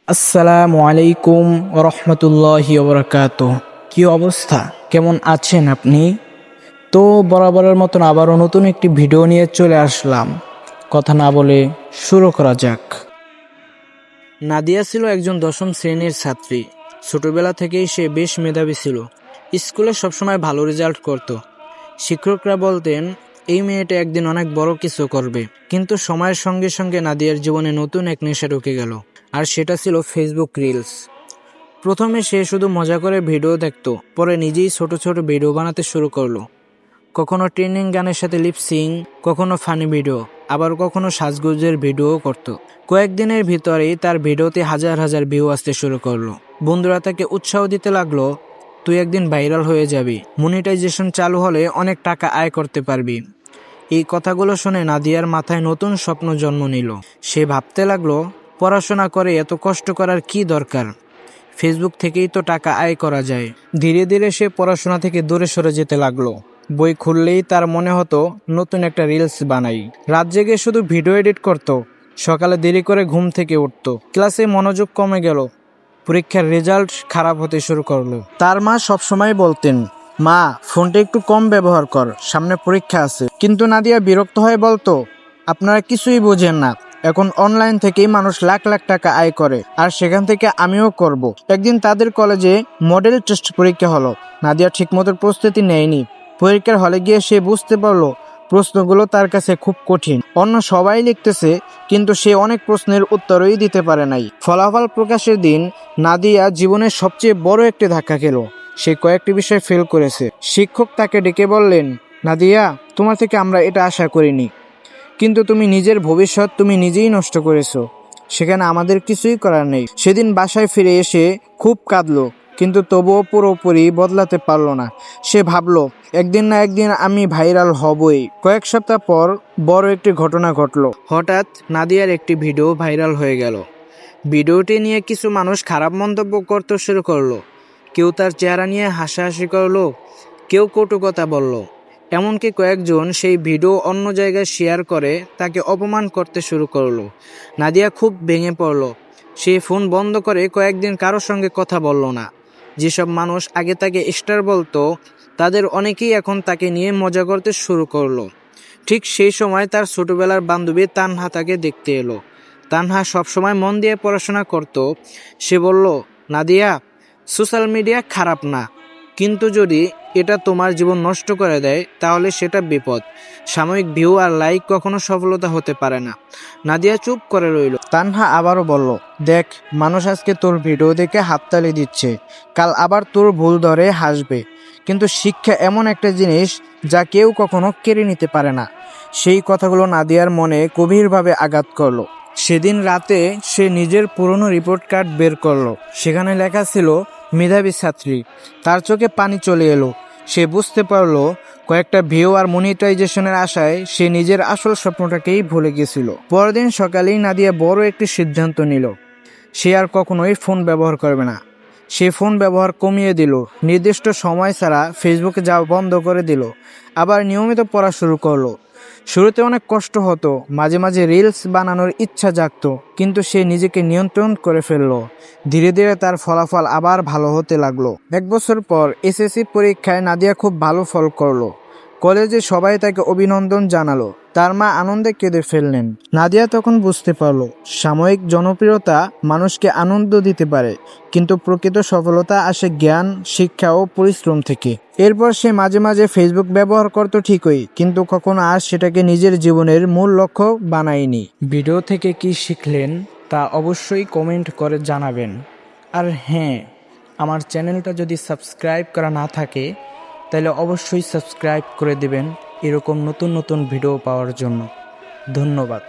আসসালামু আলাইকুম রহমতুল্লাহি ওবরাকাতুহ। কি অবস্থা, কেমন আছেন আপনি? তো বরাবরের মতন আবারও নতুন একটি ভিডিও নিয়ে চলে আসলাম। কথা না বলে শুরু করা যাক। নাদিয়া ছিল একজন দশম শ্রেণীর ছাত্রী। ছোটবেলা থেকেই সে বেশ মেধাবী ছিল। স্কুলে সবসময় ভালো রেজাল্ট করত। শিক্ষকরা বলতেন এই মেয়েটা একদিন অনেক বড় কিছু করবে। কিন্তু সময়ের সঙ্গে সঙ্গে নাদিয়ার জীবনে নতুন এক নেশা ঢুকে গেল, আর সেটা ছিল ফেসবুক রিলস। প্রথমে সে শুধু মজা করে ভিডিও দেখত, পরে নিজেই ছোট ছোট ভিডিও বানাতে শুরু করলো। কখনো ট্রেন্ডিং গানের সাথে লিপসিং, কখনো ফানি ভিডিও, আবার কখনো সাজগোজের ভিডিও করত। কয়েকদিনের ভিতরেই তার ভিডিওতে হাজার হাজার ভিউ আসতে শুরু করলো। বন্ধুরা তাকে উৎসাহ দিতে লাগলো, তুই একদিন ভাইরাল হয়ে যাবি, মনিটাইজেশন চালু হলে অনেক টাকা আয় করতে পারবি। এই কথাগুলো শুনে নাদিয়ার মাথায় নতুন স্বপ্ন জন্ম নিল। সে ভাবতে লাগলো, পড়াশোনা করে এত কষ্ট করার কি দরকার, ফেসবুক থেকেই তো টাকা আয় করা যায়। ধীরে ধীরে সে পড়াশোনা থেকে দূরে সরে যেতে লাগলো। বই খুললেই তার মনে হতো নতুন একটা রিলস বানাই। রাত জেগে শুধু ভিডিও এডিট করত, সকালে দেরি করে ঘুম থেকে উঠত। ক্লাসে মনোযোগ কমে গেল, পরীক্ষার রেজাল্ট খারাপ হতে শুরু করলো। তার মা সবসময় বলতেন, মা ফোনটা একটু কম ব্যবহার কর, সামনে পরীক্ষা আছে। কিন্তু নাদিয়া বিরক্ত হয়ে বলতো, আপনারা কিছুই বোঝেন না, এখন অনলাইন থেকেই মানুষ লাখ লাখ টাকা আয় করে, আর সেখান থেকে আমিও করব। একদিন তাদের কলেজে মডেল টেস্ট পরীক্ষা হলো। নাদিয়া ঠিকমতো প্রস্তুতি নেয়নি। পরীক্ষার হলে গিয়ে সে বুঝতে পারলো প্রশ্নগুলো তার কাছে খুব কঠিন। অন্য সবাই লিখতেছে, কিন্তু সে অনেক প্রশ্নের উত্তরই দিতে পারে নাই। ফলাফল প্রকাশের দিন নাদিয়া জীবনের সবচেয়ে বড় একটি ধাক্কা খেলো। সে কয়েকটি বিষয় ফেল করেছে। শিক্ষক তাকে ডেকে বললেন, নাদিয়া, তোমার থেকে আমরা এটা আশা করিনি, কিন্তু তুমি নিজের ভবিষ্যৎ তুমি নিজেই নষ্ট করেছো, সেখানে আমাদের কিছুই করার নেই। সেদিন বাসায় ফিরে এসে খুব কাঁদলো, কিন্তু তবুও পুরোপুরি বদলাতে পারলো না। সে ভাবলো, একদিন না একদিন আমি ভাইরাল হবই। কয়েক সপ্তাহ পর বড় একটি ঘটনা ঘটলো। হঠাৎ নাদিয়ার একটি ভিডিও ভাইরাল হয়ে গেল। ভিডিওটি নিয়ে কিছু মানুষ খারাপ মন্তব্য করতে শুরু করলো। কেউ তার চেহারা নিয়ে হাসাহাসি করলো, কেউ কটু কথা বলল। এমনকি কয়েকজন সেই ভিডিও অন্য জায়গায় শেয়ার করে তাকে অপমান করতে শুরু করলো। নাদিয়া খুব ভেঙে পড়ল। সে ফোন বন্ধ করে কয়েকদিন কারোর সঙ্গে কথা বলল না। যেসব মানুষ আগে তাকে স্টার বলতো, তাদের অনেকেই এখন তাকে নিয়ে মজা করতে শুরু করলো। ঠিক সেই সময় তার ছোটবেলার বান্ধবী তানহা তাকে দেখতে এলো। তানহা সবসময় মন দিয়ে পড়াশোনা করত। সে বলল, নাদিয়া, সোশ্যাল মিডিয়া খারাপ না, কিন্তু যদি এটা তোমার জীবন নষ্ট করে দেয় তাহলে সেটা বিপদ। সাময়িক ভিউ আর লাইক কখনো সফলতা হতে পারে না। নাদিয়া চুপ করে রইল। তানহা আবারও বলল, দেখ, মানুষ আজকে তোর ভিডিও দেখে হাততালি দিচ্ছে, কাল আবার তোর ভুল ধরে হাসবে, কিন্তু শিক্ষা এমন একটা জিনিস যা কেউ কখনো কেড়ে নিতে পারে না। সেই কথাগুলো নাদিয়ার মনে গভীরভাবে আঘাত করলো। সেদিন রাতে সে নিজের পুরনো রিপোর্ট কার্ড বের করলো। সেখানে লেখা ছিল মেধাবী ছাত্রী। তার চোখে পানি চলে এলো। সে বুঝতে পারলো কয়েকটা ভিউ আর মনিটাইজেশনের আশায় সে নিজের আসল স্বপ্নটাকেই ভুলে গেছিল। পরদিন সকালেই নাদিয়া বড় একটি সিদ্ধান্ত নিল। সে আর কখনোই ফোন ব্যবহার করবে না। সে ফোন ব্যবহার কমিয়ে দিল, নির্দিষ্ট সময় ছাড়া ফেসবুকে যাওয়া বন্ধ করে দিল, আবার নিয়মিত পড়া শুরু করলো। শুরুতে অনেক কষ্ট হতো, মাঝে মাঝে রিলস বানানোর ইচ্ছা জাগতো, কিন্তু সে নিজেকে নিয়ন্ত্রণ করে ফেললো। ধীরে ধীরে তার ফলাফল আবার ভালো হতে লাগলো। 1 বছর পর এসএসসি পরীক্ষায় নাদিয়া খুব ভালো ফল করলো। কলেজে সবাই তাকে অভিনন্দন জানালো। তার মা আনন্দে কেঁদে ফেললেন। নাদিয়া তখন বুঝতে পারলো, সাময়িক জনপ্রিয়তা মানুষকে আনন্দ দিতে পারে, কিন্তু প্রকৃত সফলতা আসে জ্ঞান, শিক্ষা ও পরিশ্রম থেকে। এরপর সে মাঝে মাঝে ফেসবুক ব্যবহার করতো ঠিকই, কিন্তু কখনো আর সেটাকে নিজের জীবনের মূল লক্ষ্য বানায়নি। ভিডিও থেকে কি শিখলেন তা অবশ্যই কমেন্ট করে জানাবেন। আর হ্যাঁ, আমার চ্যানেলটা যদি সাবস্ক্রাইব করা না থাকে তাহলে অবশ্যই সাবস্ক্রাইব করে দেবেন এরকম নতুন নতুন ভিডিও পাওয়ার জন্য। ধন্যবাদ।